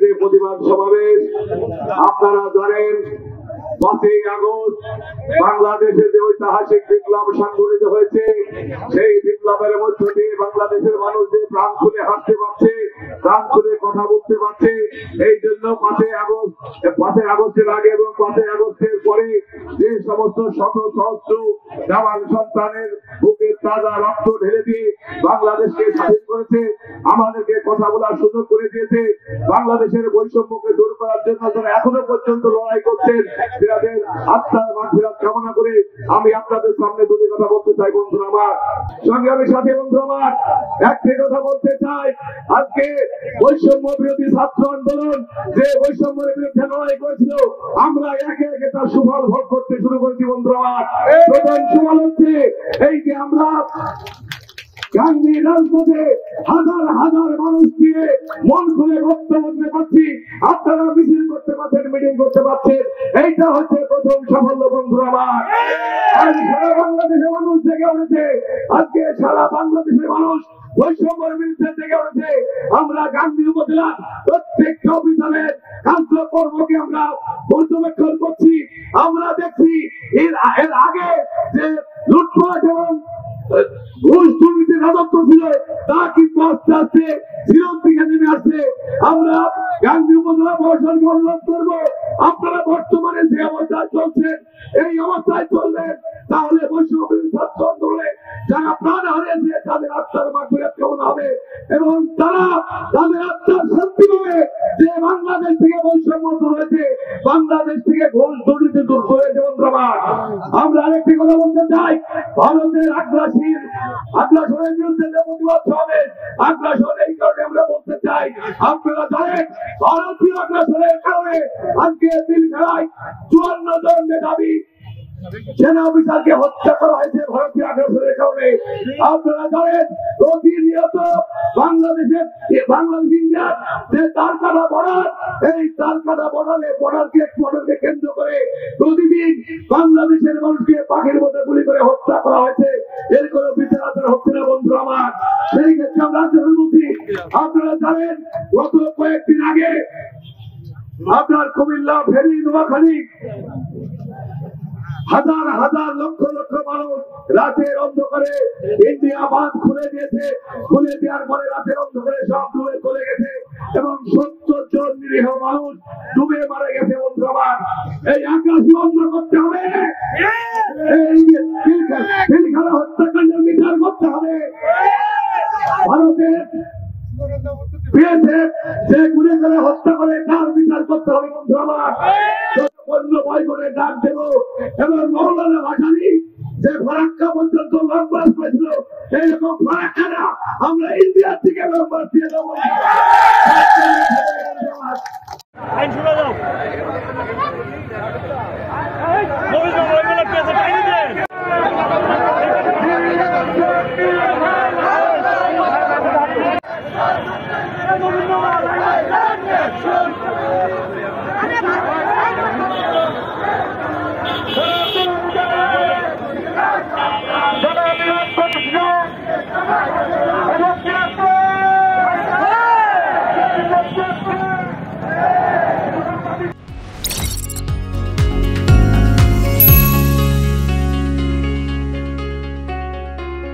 যে প্রতিবাদ সমাবেশ আপনারা জানেন 5ই আগস্ট বাংলাদেশে যে ঐতিহাসিক বিপ্লব সংঘটিত হয়েছে সেই বিপ্লবের মধ্য দিয়ে বাংলাদেশের মানুষ যে প্রাণ খুলে হাঁটতে পারছে, প্রাণ খুলে কথা বলতে পারছে। এই জন্য 5ই আগস্টের আগে এবং 5ই আগস্টের পরে যে সমস্ত শত সহস্র জওয়ান সন্তানের বুকে তাজা রক্ত ঢেলে দিয়ে বাংলাদেশকে স্বাধীন করেছে, আমাদেরকে কথা বলার সুযোগ করে দিয়েছে, বাংলাদেশের বৈষম্যকে দূর করার জন্য যারা এখনো পর্যন্ত লড়াই করছেন তাদের আত্মার মাগফিরাত কামনা করে আমি আপনাদের সামনে দুটি কথা বলতে চাই। বন্ধুরা আমার, সংগ্রামী সাথী বন্ধুরা আমার, একটি কথা বলতে চাই। আজকে বৈষম্য বিরোধী ছাত্র আন্দোলন যে বৈষম্যের বিরুদ্ধে লড়াই করেছিল, আমরা একে একে তার সুফল ভোগ করতে শুরু করেছি। বন্ধুরা আমার, প্রধান সুফল হচ্ছে এই যে আমরা গান্ধী রাজপথে হাজার হাজার মানুষ দিয়ে মন খুলে বক্তব্য দিতে পারছি, আপনারা মিছিল করতে পারছেন, মিটিং করতে পারছেন, এইটা হচ্ছে প্রথম সাফল্য। বন্ধুরা আমার, আজ সারা বাংলাদেশের মানুষ জেগে উঠেছে, আজকে সারা বাংলাদেশের মানুষ বৈষম্যের বিরুদ্ধে জেগে উঠেছে। আমরা গান্ধী উপজেলার প্রত্যেকটা অভিযানের কার্যকর্মকে আমরা পর্যবেক্ষণ করছি, আমরা দেখছি এর আগে যে লুটপাট এবং ঘুষ দুর্নীতির রাজত্ব ছিল তা কিন্তু আস্তে আস্তে জীবন থেকে নেমে আসছে। আমরা গান্ধী উপজেলা প্রশাসনকে অনুরোধ করবো, আপনারা বর্তমানে যে অবস্থায় চলছেন এই অবস্থায় চলবেন, তাহলে বৈষম্য বিরোধী ছাত্র আন্দোলনে যারা প্রাণ হারিয়েছে তাদের আত্মার মাগফিরাত কেমন হবে এবং তারা তাদের আত্মার শান্তি পাবে যে বাংলাদেশ থেকে বৈষম্য দূর হয়েছে, বাংলাদেশ থেকে ঘুষ দুর্নীতি দূর হয়েছে। বন্ধুরা, আমরা আরেকটি কথা বলতে চাই, ভারতের আগ্রাসনের বিরুদ্ধে যে প্রতিবাদ হবে, আগ্রাসন এই কারণে আমরা বলতে চাই, আপনারা জানেন ভারতীয় আগ্রাসনের কারণে আজকে পিলখানায় 54 জন মেধাবী সেনা অফিসারকে হত্যা করা হয়েছে ভারতীয় আগ্রাসনের কারণে। আপনারা জানেন প্রতিনিয়ত বাংলাদেশ ইন্ডিয়ার যে তারকাটা বর্ডার, এই তারকাটা বর্ডারকে কেন্দ্র করে প্রতিদিন বাংলাদেশের মানুষকে পাখির মধ্যে গুলি করে হত্যা করা হয়েছে, এর কোনো বিচার আচার হচ্ছে না। বন্ধুরা আমার, সেই ক্ষেত্রে আমরা বলছি, আপনারা জানেন গত কয়েকদিন আগে আপনার কুমিল্লা, ফেনী, নোয়াখালী হাজার হাজার লক্ষ লক্ষ মানুষ রাতের অন্ধকারে ইন্ডিয়া বাঁধ খুলে দিয়েছে, খুলে দেওয়ার পরে রাতের অন্ধকারে সব ডুবে চলে গেছে এবং 70 জন নিরীহ মানুষ ডুবে মারা গেছে। বন্ধু আমার, এই আকাশ বন্ধ করতে হবে, এই পিলখানা হত্যাকাণ্ডের বিচার করতে হবে, ভারতের যে গুলি করে হত্যা করে তার বিচার করতে হবে। বন্ধু আমার, অন্য ভয় করে ডাক দেব এবং মৌলানা ভাসানী যে ফারাক্কা পর্যন্ত লং মার্চ করেছিল, এইরকম ফারাক্কারা আমরা ইন্ডিয়ার থেকে লং মার্চ দিয়ে দেবো।